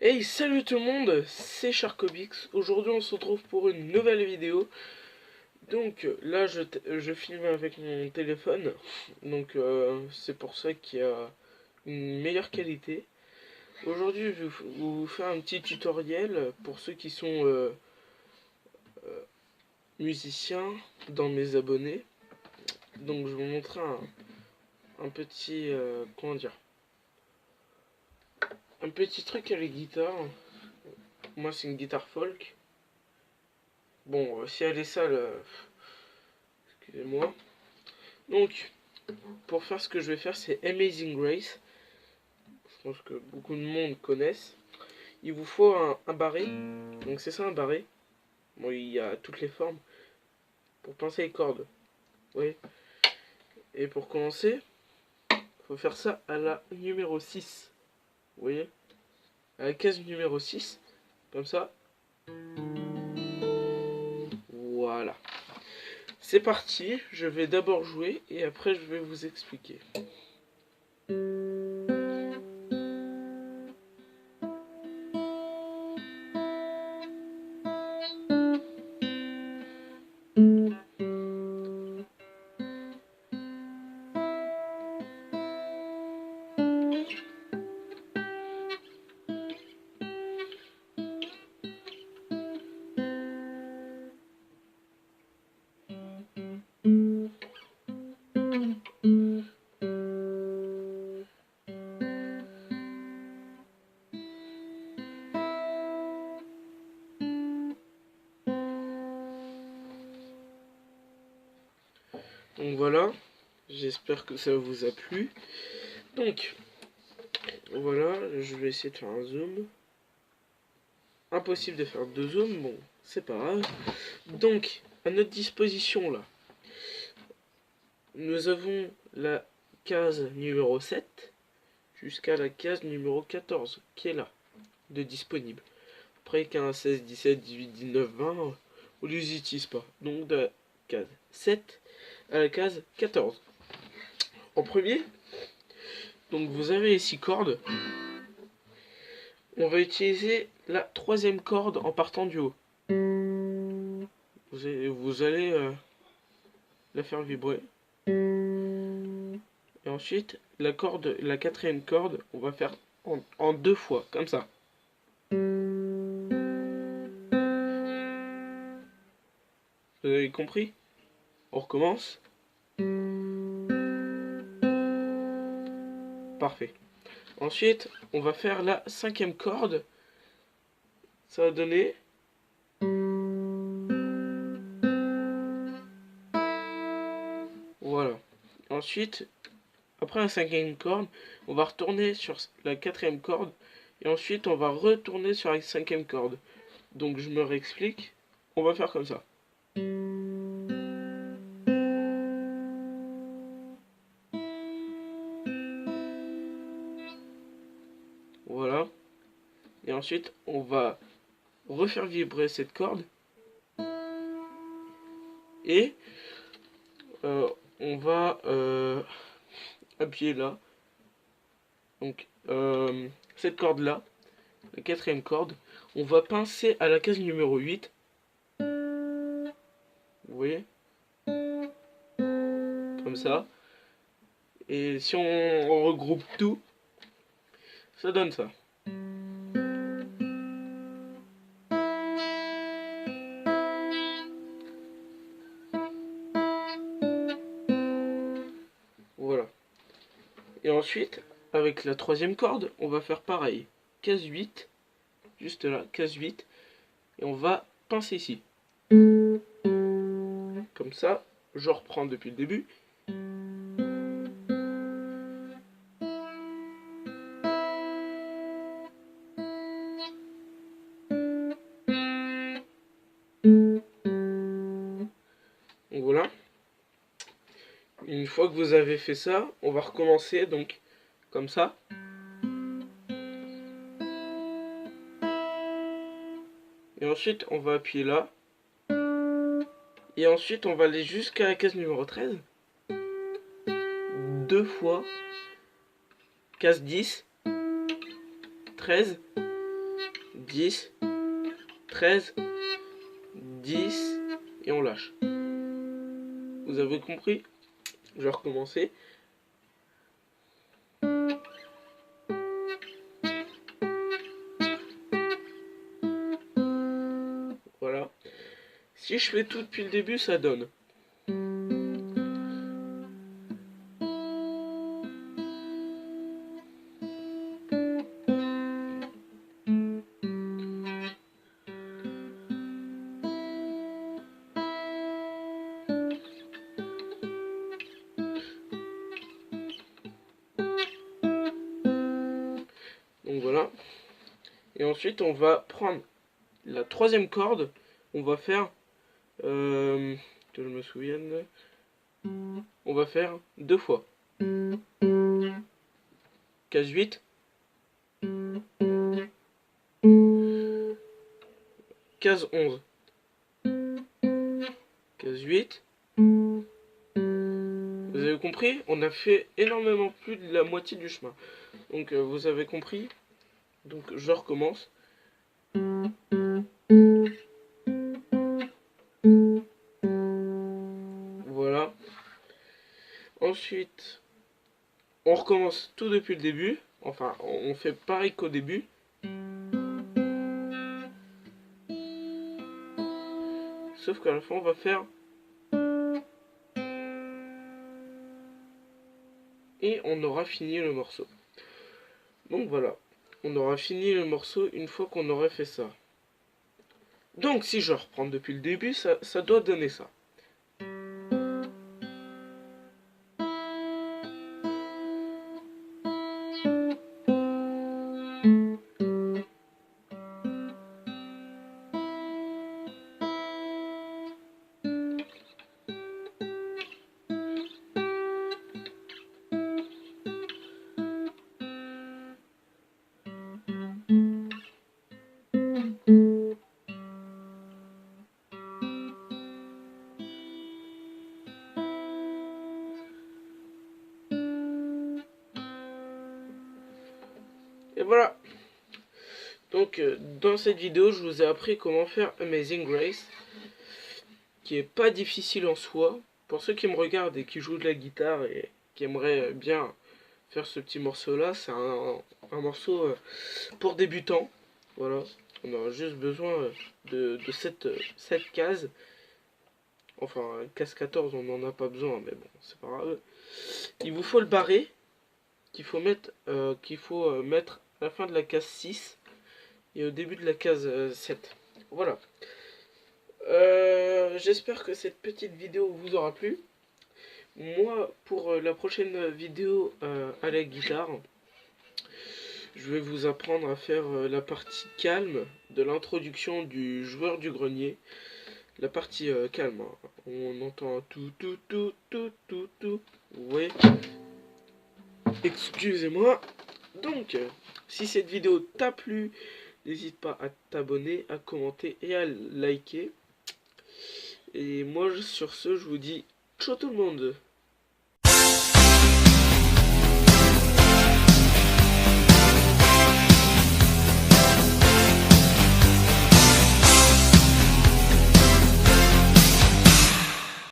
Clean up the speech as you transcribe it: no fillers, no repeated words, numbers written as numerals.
Hey, salut tout le monde, c'est Sharkobix. Aujourd'hui on se retrouve pour une nouvelle vidéo. Donc là je filme avec mon téléphone. Donc c'est pour ça qu'il y a une meilleure qualité. Aujourd'hui je vais vous faire un petit tutoriel pour ceux qui sont musiciens dans mes abonnés. Donc je vais vous montrer un petit comment dire, un petit truc à la guitare. Moi c'est une guitare folk. Bon, si elle est sale, excusez-moi. Donc, pour faire ce que je vais faire, c'est Amazing Grace. Je pense que beaucoup de monde connaissent. Il vous faut un barré. Donc c'est ça un barré. Bon, il y a toutes les formes. Pour pincer les cordes. Oui. Et pour commencer, il faut faire ça à la numéro 6. Vous voyez? À la case numéro 6. Comme ça. Voilà. C'est parti. Je vais d'abord jouer et après je vais vous expliquer. Donc voilà, j'espère que ça vous a plu. Donc, voilà, je vais essayer de faire un zoom. Impossible de faire deux zooms, bon, c'est pas grave. Donc, à notre disposition là, nous avons la case numéro 7 jusqu'à la case numéro 14 qui est là, de disponible. Après 15, 16, 17, 18, 19, 20, on les utilise pas. Donc de la case 7 à la case 14. En premier, donc vous avez les 6 cordes. On va utiliser la troisième corde en partant du haut. Vous allez la faire vibrer. Et ensuite, la quatrième corde, on va faire en deux fois, comme ça. Vous avez compris? On recommence. Parfait. Ensuite, on va faire la cinquième corde. Ça va donner... Voilà. Ensuite, après la cinquième corde, on va retourner sur la quatrième corde. Et ensuite, on va retourner sur la cinquième corde. Donc, je me réexplique. On va faire comme ça. Voilà. Et ensuite, on va refaire vibrer cette corde. Et on va appuyer là. Donc, cette corde là, la quatrième corde, on va pincer à la case numéro 8. Vous voyez? Comme ça. Et si on regroupe tout, ça donne ça. Voilà. Et ensuite, avec la troisième corde, on va faire pareil. Case 8, juste là, case 8. Et on va pincer ici. Comme ça, je reprends depuis le début. Donc voilà. Une fois que vous avez fait ça, on va recommencer donc comme ça. Et ensuite, on va appuyer là. Et ensuite, on va aller jusqu'à la case numéro 13. Deux fois. Case 10. 13. 10, 13, 10, et on lâche. Vous avez compris? Je vais recommencer. Voilà. Si je fais tout depuis le début, ça donne. Donc voilà. Et ensuite, on va prendre la troisième corde. On va faire... que je me souvienne... On va faire 2 fois. Case 8. Case 11. Case 8. Vous avez compris? On a fait énormément plus de la moitié du chemin. Donc vous avez compris? Donc je recommence. Voilà. Ensuite, on recommence tout depuis le début. Enfin, on fait pareil qu'au début. Sauf qu'à la fin, on va faire... Et on aura fini le morceau. Donc voilà. On aura fini le morceau une fois qu'on aurait fait ça. Donc si je reprends depuis le début, ça doit donner ça. Et voilà. Donc dans cette vidéo, je vous ai appris comment faire Amazing Grace, qui est pas difficile en soi. Pour ceux qui me regardent et qui jouent de la guitare et qui aimeraient bien faire ce petit morceau là, c'est un morceau pour débutants. Voilà, on aura juste besoin de cette case. Enfin, case 14, on n'en a pas besoin, mais bon, c'est pas grave. Il vous faut le barré qu'il faut mettre à la fin de la case 6 et au début de la case 7. Voilà. J'espère que cette petite vidéo vous aura plu. Moi, pour la prochaine vidéo à la guitare, je vais vous apprendre à faire la partie calme de l'introduction du joueur du grenier. La partie calme, hein. On entend tout, tout, tout, tout, tout, tout. Vous voyez? Excusez-moi. Donc, si cette vidéo t'a plu, n'hésite pas à t'abonner, à commenter et à liker. Et moi, sur ce, je vous dis ciao tout le monde.